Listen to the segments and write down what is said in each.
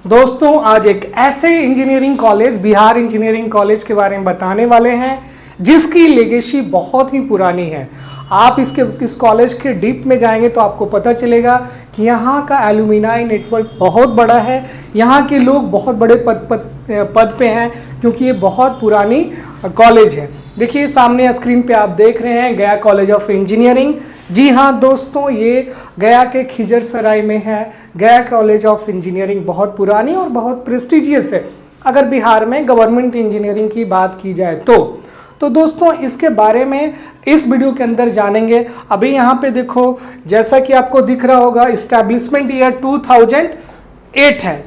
दोस्तों आज एक ऐसे engineering college Bihar engineering college के बारे में बताने वाले हैं जिसकी लेगेसी बहुत ही पुरानी है। आप इस कॉलेज के डीप में जाएंगे तो आपको पता चलेगा कि यहाँ का एलुमिनाई नेटवर्क बहुत बड़ा है। यहाँ के लोग बहुत बड़े पद पे हैं क्योंकि ये बहुत पुरानी कॉलेज है। देखिए सामने स्क्रीन पे आप देख रहे हैं गया कॉलेज ऑफ इंजीनियरिंग। जी हाँ दोस्तों, ये गया के खिजरसराय में है। गया कॉलेज ऑफ इंजीनियरिंग बहुत पुरानी और बहुत प्रेस्टिजियस है अगर बिहार में गवर्नमेंट इंजीनियरिंग की बात की जाए तो दोस्तों इसके बारे में इस वीडियो के अंदर जानेंगे। अभी यहाँ पे देखो, जैसा कि आपको दिख रहा होगा, इस्टेब्लिशमेंट ईयर 2008 है,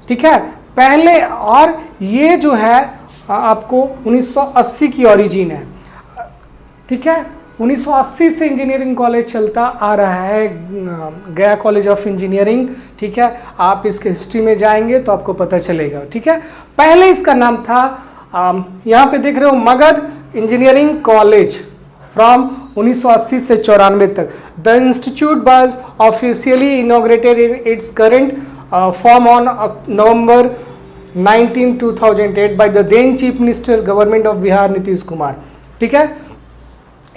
ठीक है पहले, और ये जो है आपको 1980 की ओरिजिन है, ठीक है। 1980 से इंजीनियरिंग कॉलेज चलता आ रहा है गया कॉलेज ऑफ इंजीनियरिंग, ठीक है। आप इसके हिस्ट्री में जाएंगे तो आपको पता चलेगा, ठीक है। पहले इसका नाम था यहाँ पे देख रहे हो मगध इंजीनियरिंग कॉलेज फ्रॉम 1980 से 94 तक। The institute was officially inaugurated in its current form on November 19, 2008 by the then chief minister government of Bihar Nitish Kumar, ठीक है।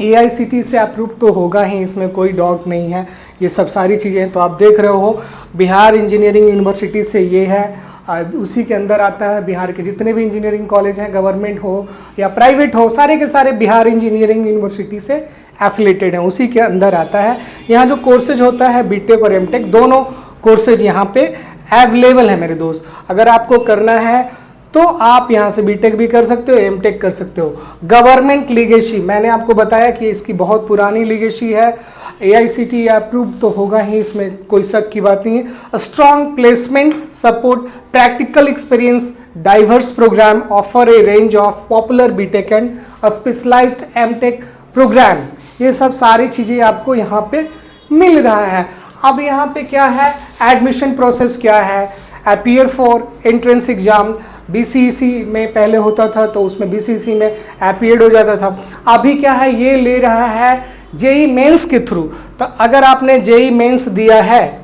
AICTE से अप्रूव तो होगा ही, इसमें कोई डाउट नहीं है। ये सब सारी चीज़ें तो आप देख रहे हो, बिहार इंजीनियरिंग यूनिवर्सिटी से ये है, उसी के अंदर आता है। बिहार के जितने भी इंजीनियरिंग कॉलेज हैं, गवर्नमेंट हो या प्राइवेट हो, सारे के सारे बिहार इंजीनियरिंग यूनिवर्सिटी से एफिलेटेड हैं, उसी के अंदर आता है। यहाँ जो कोर्सेज होता है बीटेक और एमटेक, दोनों कोर्सेज यहाँ पे अवेलेबल है मेरे दोस्त। अगर आपको करना है तो आप यहाँ से बीटेक भी कर सकते हो, एमटेक कर सकते हो। गवर्नमेंट लीगेसी, मैंने आपको बताया कि इसकी बहुत पुरानी लीगेसी है। AICTE अप्रूव तो होगा ही, इसमें कोई शक की बात नहीं है। Strong placement support, practical experience, diverse programme, offer a range of popular BTech and specialised MTech programme, ये सब सारी चीज़ें आपको यहाँ पे मिल रहा है। अब यहाँ पे क्या है, एडमिशन प्रोसेस क्या है, appear for entrance exam, BCEC में पहले होता था तो उसमें BCEC में अपीयर्ड हो जाता था। अभी क्या है, ये ले रहा है JEE मेंस के थ्रू। तो अगर आपने JEE मेंस दिया है,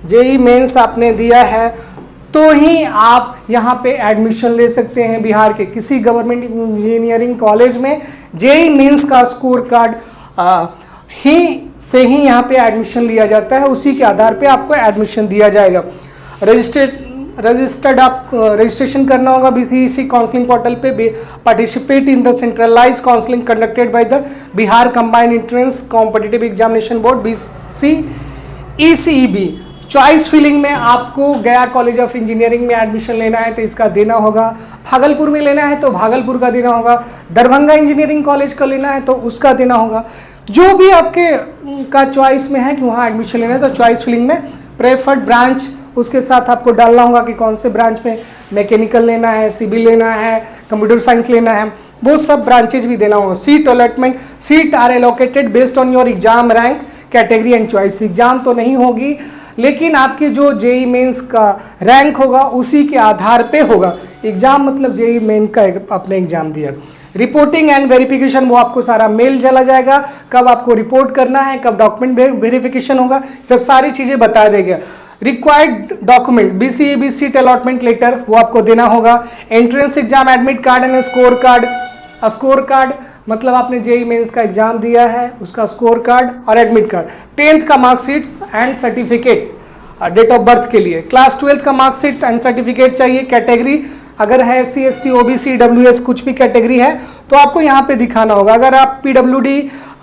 JEE मेंस आपने दिया है तो ही आप यहाँ पे एडमिशन ले सकते हैं बिहार के किसी गवर्नमेंट इंजीनियरिंग कॉलेज में। JEE मेंस का स्कोर कार्ड से ही यहाँ पे एडमिशन लिया जाता है, उसी के आधार पे आपको एडमिशन दिया जाएगा। रजिस्ट्रेशन करना होगा BCEC काउंसलिंग पोर्टल पे। Participate in the centralise counselling conducted by the Bihar combined entrance competitive examination board BCECEB। Choice filling में आपको गया कॉलेज ऑफ इंजीनियरिंग में एडमिशन लेना है तो इसका देना होगा, भागलपुर में लेना है तो भागलपुर का देना होगा, दरभंगा इंजीनियरिंग कॉलेज का लेना है तो उसका देना होगा। जो भी आपके का चॉइस में है कि वहाँ एडमिशन लेना है तो चॉइस फिलिंग में प्रेफर्ड ब्रांच उसके साथ आपको डालना होगा कि कौन से ब्रांच में मैकेनिकल लेना है, सिविल लेना है, कंप्यूटर साइंस लेना है, वो सब ब्रांचेज भी देना होगा। Seat allotment, seat are allocated based on your exam rank category and choice. Exam तो नहीं होगी लेकिन आपकी जो JEE मेंस का रैंक होगा उसी के आधार पे होगा। एग्जाम मतलब JEE मेन का अपने एग्जाम दिया। रिपोर्टिंग एंड वेरिफिकेशन, वो आपको सारा मेल चला जाएगा, कब आपको रिपोर्ट करना है, कब डॉक्यूमेंट वेरिफिकेशन होगा, सब सारी चीज़ें बता देगा। Required document BCEB seat allotment letter, वो आपको देना होगा। Entrance exam admit card and score card. Score card मतलब आपने JEE मेंस का एग्जाम दिया है, उसका स्कोर कार्ड और एडमिट कार्ड। 10th का marksheets and certificate date of birth के लिए। क्लास 12th का मार्कशीट एंड सर्टिफिकेट चाहिए। कैटेगरी अगर है SC ST OBC WS कुछ भी कैटेगरी है तो आपको यहाँ पे दिखाना होगा। अगर आप PWD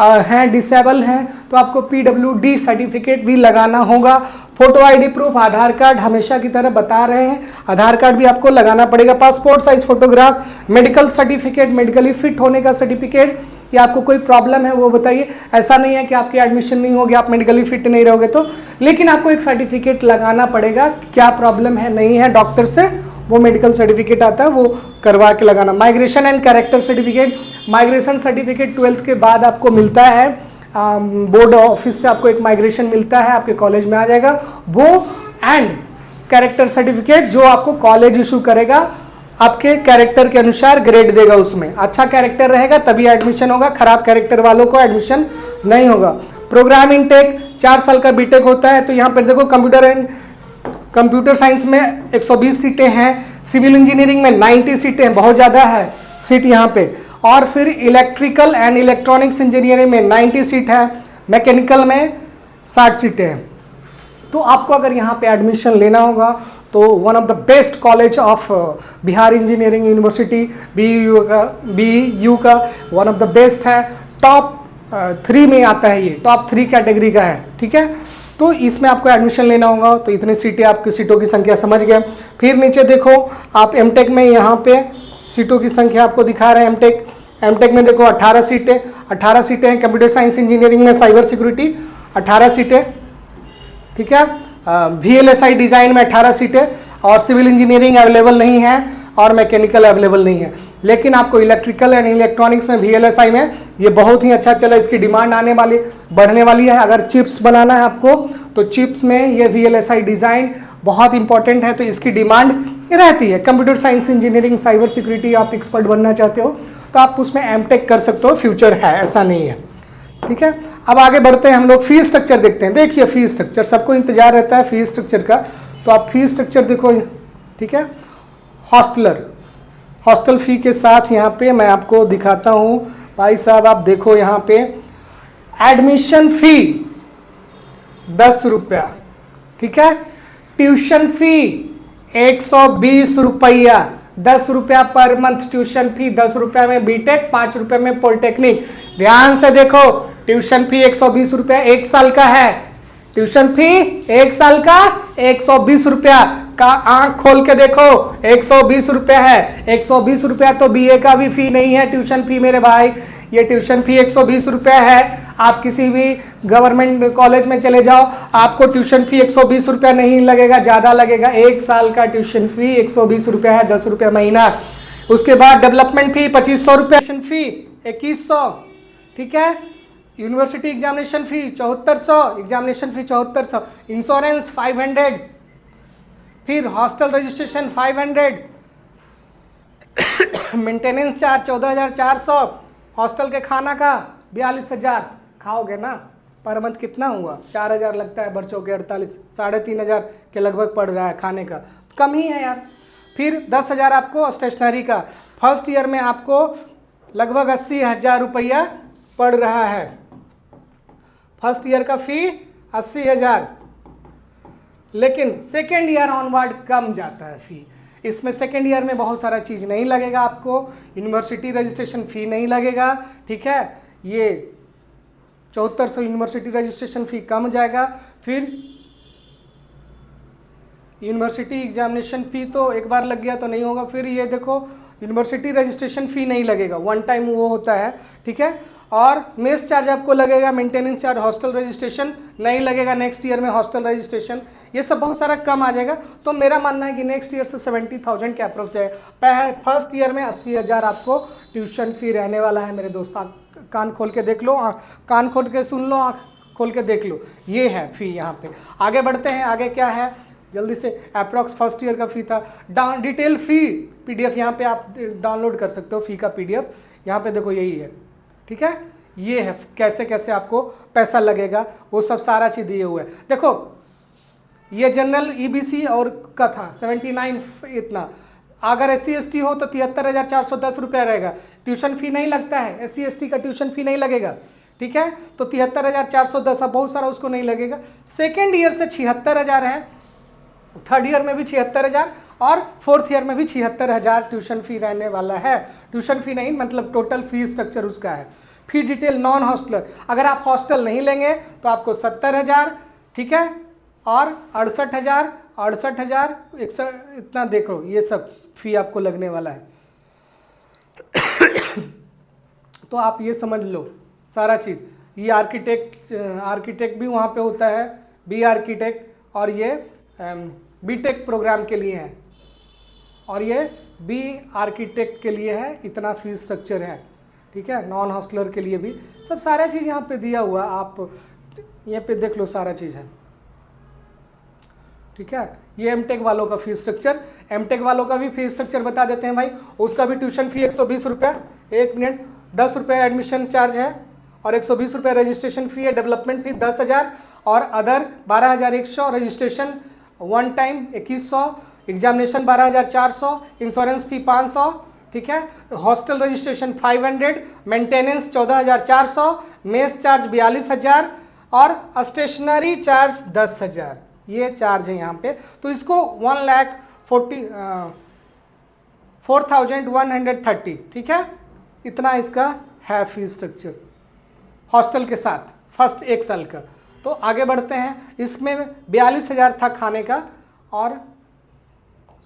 हैं, डिसेबल हैं, तो आपको PWD सर्टिफिकेट भी लगाना होगा। फोटो ID प्रूफ, आधार कार्ड हमेशा की तरह बता रहे हैं, आधार कार्ड भी आपको लगाना पड़ेगा। Passport size photograph, medical certificate, medically fit होने का सर्टिफिकेट, या आपको कोई प्रॉब्लम है वो बताइए। ऐसा नहीं है कि आपकी एडमिशन नहीं होगी, आप मेडिकली फिट नहीं रहोगे तो, लेकिन आपको एक सर्टिफिकेट लगाना पड़ेगा, क्या प्रॉब्लम है नहीं है, डॉक्टर से वो मेडिकल सर्टिफिकेट आता है वो करवा के लगाना। Migration and character certificate, migration certificate 12th के बाद आपको मिलता है, बोर्ड ऑफिस से आपको एक माइग्रेशन मिलता है, आपके कॉलेज में आ जाएगा वो। एंड कैरेक्टर सर्टिफिकेट जो आपको कॉलेज इशू करेगा, आपके कैरेक्टर के अनुसार ग्रेड देगा, उसमें अच्छा कैरेक्टर रहेगा तभी एडमिशन होगा, खराब कैरेक्टर वालों को एडमिशन नहीं होगा। प्रोग्राम इनटेक 4 साल का बीटेक होता है, तो यहाँ पर देखो कंप्यूटर एंड कंप्यूटर साइंस में 120 सीटें हैं, सिविल इंजीनियरिंग में 90 सीटें हैं, बहुत ज़्यादा है सीट यहाँ पे। और फिर इलेक्ट्रिकल एंड इलेक्ट्रॉनिक्स इंजीनियरिंग में 90 सीट है, मैकेनिकल में 60 सीटें हैं। तो आपको अगर यहाँ पे एडमिशन लेना होगा तो one of the best college of Bihar engineering university BU का वन ऑफ द बेस्ट है, टॉप 3 में आता है, ये टॉप 3 कैटेगरी का है, ठीक है। तो इसमें आपको एडमिशन लेना होगा। तो इतनी सीटें, आपकी सीटों की संख्या समझ गए। फिर नीचे देखो आप एमटेक में, यहाँ पे सीटों की संख्या आपको दिखा रहे हैं। एमटेक में देखो 18 सीटें, 18 सीटें हैं। कंप्यूटर साइंस इंजीनियरिंग में साइबर सिक्योरिटी 18 सीटें, ठीक है। VLSI डिज़ाइन में 18 सीटें, और सिविल इंजीनियरिंग अवेलेबल नहीं है और मैकेनिकल अवेलेबल नहीं है। लेकिन आपको इलेक्ट्रिकल एंड इलेक्ट्रॉनिक्स में VLSI में ये बहुत ही अच्छा चला, इसकी डिमांड आने वाली, बढ़ने वाली है। अगर चिप्स बनाना है आपको तो चिप्स में ये VLSI डिज़ाइन बहुत इंपॉर्टेंट है, तो इसकी डिमांड रहती है। Computer science engineering, cyber security आप एक्सपर्ट बनना चाहते हो तो आप उसमें एमटेक कर सकते हो, फ्यूचर है, ऐसा नहीं है, ठीक है। अब आगे बढ़ते हैं हम लोग, फीस स्ट्रक्चर देखते हैं। देखिए फीस स्ट्रक्चर, सबको इंतजार रहता है फीस स्ट्रक्चर का, तो आप फीस स्ट्रक्चर देखो, ठीक है। हॉस्टल फी के साथ यहाँ पे मैं आपको दिखाता हूँ भाई साहब, आप देखो यहाँ पे एडमिशन फी 10 रुपया, ठीक है। ट्यूशन फी 120 रुपया, 10 रुपया पर मंथ ट्यूशन फी, 10 रुपया में बीटेक, 5 रुपये में पॉलिटेक्निक। ध्यान से देखो, ट्यूशन फी 120 रुपया 1 साल का है, ट्यूशन फी 1 साल का 120 रुपया का, आंख खोल के देखो 120 रुपया है। 120 रुपया तो BA का भी फी नहीं है ट्यूशन फी मेरे भाई, ये ट्यूशन फी 120 रुपया है। आप किसी भी गवर्नमेंट कॉलेज में चले जाओ, आपको ट्यूशन फी 120 रुपया नहीं लगेगा, ज़्यादा लगेगा। 1 साल का ट्यूशन फी 120 रुपया है, 10 रुपया महीना। उसके बाद डेवलपमेंट फी 2500 रुपया, ट्यूशन फी 2100, ठीक है। यूनिवर्सिटी एग्जामिनेशन फी 7400, एग्जामिनेशन फी 7400, इंश्योरेंस 500, फिर hostel registration 500, maintenance charge 14,400, hostel के खाना का 42,000, खाओगे ना पर मंथ कितना हुआ, 4,000 लगता है, बच्चों के 48, 3,500 के लगभग पड़ रहा है खाने का, कम ही है यार। फिर 10,000 आपको स्टेशनरी का, फर्स्ट ईयर में आपको लगभग 80,000 रुपया पड़ रहा है, फर्स्ट ईयर का फी 80,000। लेकिन सेकेंड ईयर ऑनवर्ड कम जाता है फी, इसमें सेकेंड ईयर में बहुत सारा चीज़ नहीं लगेगा आपको, यूनिवर्सिटी रजिस्ट्रेशन फ़ी नहीं लगेगा, ठीक है। ये 7400 यूनिवर्सिटी रजिस्ट्रेशन फ़ी कम जाएगा। फिर यूनिवर्सिटी एग्जामिनेशन फ़ी तो एक बार लग गया तो नहीं होगा। फिर ये देखो यूनिवर्सिटी रजिस्ट्रेशन फ़ी नहीं लगेगा, वन टाइम वो होता है, ठीक है। और मेस चार्ज आपको लगेगा, मेंटेनेंस चार्ज, हॉस्टल रजिस्ट्रेशन नहीं लगेगा नेक्स्ट ईयर में, हॉस्टल रजिस्ट्रेशन ये सब बहुत सारा कम आ जाएगा। तो मेरा मानना है कि नेक्स्ट ईयर से 70,000 के अप्रोच जाएगा। फर्स्ट ईयर में 80,000 आपको ट्यूशन फ़ी रहने वाला है मेरे दोस्त। कान खोल के देख लो, कान खोल के सुन लो, आँख खोल के देख लो, ये है फ़ी यहाँ पे। आगे बढ़ते हैं, आगे क्या है जल्दी से। अप्रॉक्स फर्स्ट ईयर का फ़ी था, डिटेल फ़ी PDF यहाँ पे आप डाउनलोड कर सकते हो, फ़ी का PDF यहाँ पे देखो, यही है, ठीक है। ये है कैसे कैसे आपको पैसा लगेगा, वो सब सारा चीज़ दिए हुए है। देखो ये जनरल EBC और का था 79 इतना, अगर SC ST हो तो 73,410 रुपया रहेगा, ट्यूशन फ़ी नहीं लगता है, SC ST का ट्यूशन फ़ी नहीं लगेगा, ठीक है। तो 73,410, अब बहुत सारा उसको नहीं लगेगा। सेकेंड ईयर से 76,000 है, थर्ड ईयर में भी 76,000 और फोर्थ ईयर में भी 76,000 ट्यूशन फ़ी रहने वाला है। ट्यूशन फ़ी नहीं मतलब टोटल फी स्ट्रक्चर उसका है। फी डिटेल नॉन हॉस्टलर, अगर आप हॉस्टल नहीं लेंगे तो आपको 70,000, ठीक है, और 68,000, 68,000, 61, इतना देखो ये सब फी आपको लगने वाला है। तो आप ये समझ लो सारा चीज़। ये आर्किटेक्ट भी वहाँ पे होता है, बी आर्किटेक्ट, और ये बीटेक प्रोग्राम के लिए है, और ये बी आर्किटेक्ट के लिए है, इतना फीस स्ट्रक्चर है, ठीक है। नॉन हॉस्टलर के लिए भी सब सारा चीज़ यहाँ पे दिया हुआ, आप यहाँ पे देख लो सारा चीज़ है, ठीक है। ये एमटेक वालों का फीस स्ट्रक्चर, एमटेक वालों का भी फीस स्ट्रक्चर बता देते हैं भाई। उसका भी ट्यूशन फ़ी 120 रुपया, 1 मिनट, 10 रुपये एडमिशन चार्ज है और 120 रुपये रजिस्ट्रेशन फ़ी है। डेवलपमेंट फ़ी 10,000 और other 12,100 registration one time 2100, examination 12,400, insurance fee 500, ठीक है। Hostel registration 500, maintenance 14,400, mess charge 42,000 और स्टेशनरी चार्ज 10,000, ये चार्ज है यहाँ पे। तो इसको 1,40,4,130, ठीक है, इतना इसका है फीस स्ट्रक्चर हॉस्टल के साथ फर्स्ट 1 साल का। तो आगे बढ़ते हैं, इसमें 42,000 था खाने का, और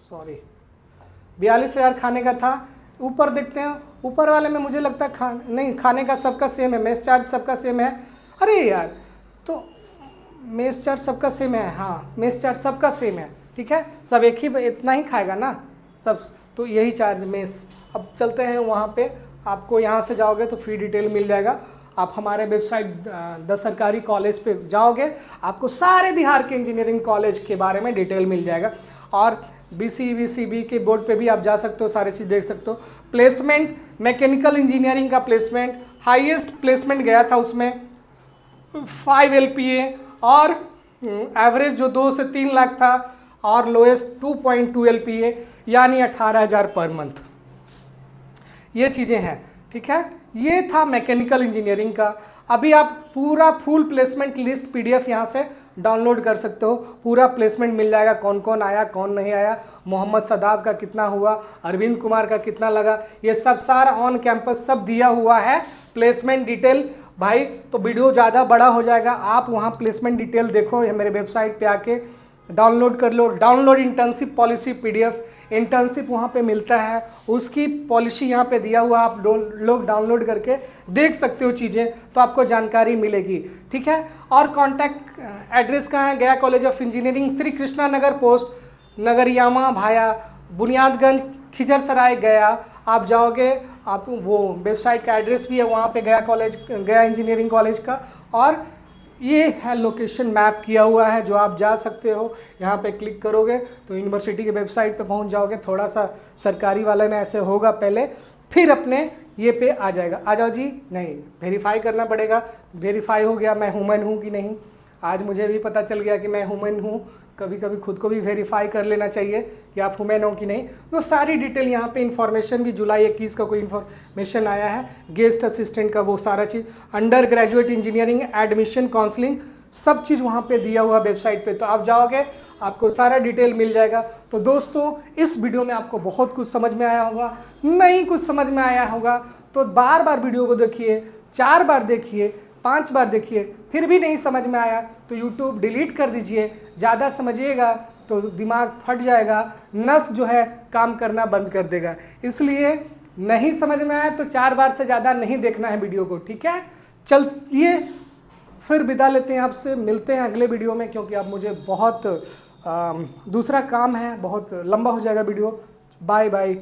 42,000 खाने का था। ऊपर देखते हैं, ऊपर वाले में मुझे लगता है खाने का सबका सेम है, मेस चार्ज सबका सेम है। अरे यार, तो मेस चार्ज सबका सेम है, हाँ मेस चार्ज सबका सेम है, ठीक है, सब एक ही इतना ही खाएगा ना सब, तो यही चार्ज मेस। अब चलते हैं वहाँ पे, आपको यहाँ से जाओगे तो फ्री डिटेल मिल जाएगा। आप हमारे वेबसाइट द सरकारी कॉलेज पे जाओगे, आपको सारे बिहार के इंजीनियरिंग कॉलेज के बारे में डिटेल मिल जाएगा। और BCBCB के बोर्ड पे भी आप जा सकते हो, सारी चीज़ देख सकते हो। प्लेसमेंट, मैकेनिकल इंजीनियरिंग का प्लेसमेंट, हाईएस्ट प्लेसमेंट गया था उसमें 5 LPA, और एवरेज जो 2 से 3 लाख था, और लोएस्ट 2.2 LPA, यानी 18,000 पर मंथ। ये चीज़ें हैं, ठीक है। ये था मैकेनिकल इंजीनियरिंग का। अभी आप पूरा फुल प्लेसमेंट लिस्ट PDF यहाँ से डाउनलोड कर सकते हो, पूरा प्लेसमेंट मिल जाएगा, कौन कौन आया कौन नहीं आया, मोहम्मद सदाब का कितना हुआ, अरविंद कुमार का कितना लगा, ये सब सारा ऑन कैंपस सब दिया हुआ है प्लेसमेंट डिटेल। भाई तो वीडियो ज़्यादा बड़ा हो जाएगा, आप वहाँ प्लेसमेंट डिटेल देखो, ये मेरे वेबसाइट पे आके डाउनलोड कर लो। Download internship policy PDF, internship वहाँ पे मिलता है, उसकी पॉलिसी यहाँ पे दिया हुआ, आप लोग डाउनलोड करके देख सकते हो चीज़ें, तो आपको जानकारी मिलेगी, ठीक है। और कॉन्टैक्ट एड्रेस कहाँ है, Gaya college of engineering, Shri Krishna Nagar post, Nagariyama भाया, बुनियादगंज, खिजरसराय, गया। आप जाओगे, आप वो वेबसाइट का एड्रेस भी है वहाँ पे, गया कॉलेज, गया इंजीनियरिंग कॉलेज का, और ये है लोकेशन मैप किया हुआ है जो आप जा सकते हो। यहाँ पे क्लिक करोगे तो यूनिवर्सिटी के वेबसाइट पे पहुँच जाओगे। थोड़ा सा सरकारी वाले में ऐसे होगा पहले, फिर अपने ये पे आ जाएगा। आ जाओ जी, नहीं वेरीफाई करना पड़ेगा। वेरीफाई हो गया मैं ह्यूमन हूँ कि नहीं, आज मुझे भी पता चल गया कि मैं ह्यूमन हूँ। कभी कभी खुद को भी वेरीफाई कर लेना चाहिए कि आप ह्यूमन हो कि नहीं। तो सारी डिटेल यहाँ पे इन्फॉर्मेशन भी जुलाई 21 का कोई इन्फॉर्मेशन आया है, गेस्ट असिस्टेंट का, वो सारा चीज़, undergraduate engineering admission counselling, सब चीज़ वहाँ पे दिया हुआ वेबसाइट पे। तो आप जाओगे, आपको सारा डिटेल मिल जाएगा। तो दोस्तों, इस वीडियो में आपको बहुत कुछ समझ में आया होगा, नहीं कुछ समझ में आया होगा तो बार बार वीडियो को देखिए, 4 बार देखिए, 5 बार देखिए, फिर भी नहीं समझ में आया तो YouTube डिलीट कर दीजिए। ज़्यादा समझिएगा तो दिमाग फट जाएगा, नस जो है काम करना बंद कर देगा। इसलिए नहीं समझ में आया तो 4 बार से ज़्यादा नहीं देखना है वीडियो को, ठीक है। चलिए फिर विदा लेते हैं आपसे, मिलते हैं अगले वीडियो में, क्योंकि अब मुझे बहुत दूसरा काम है, बहुत लंबा हो जाएगा वीडियो। Bye bye.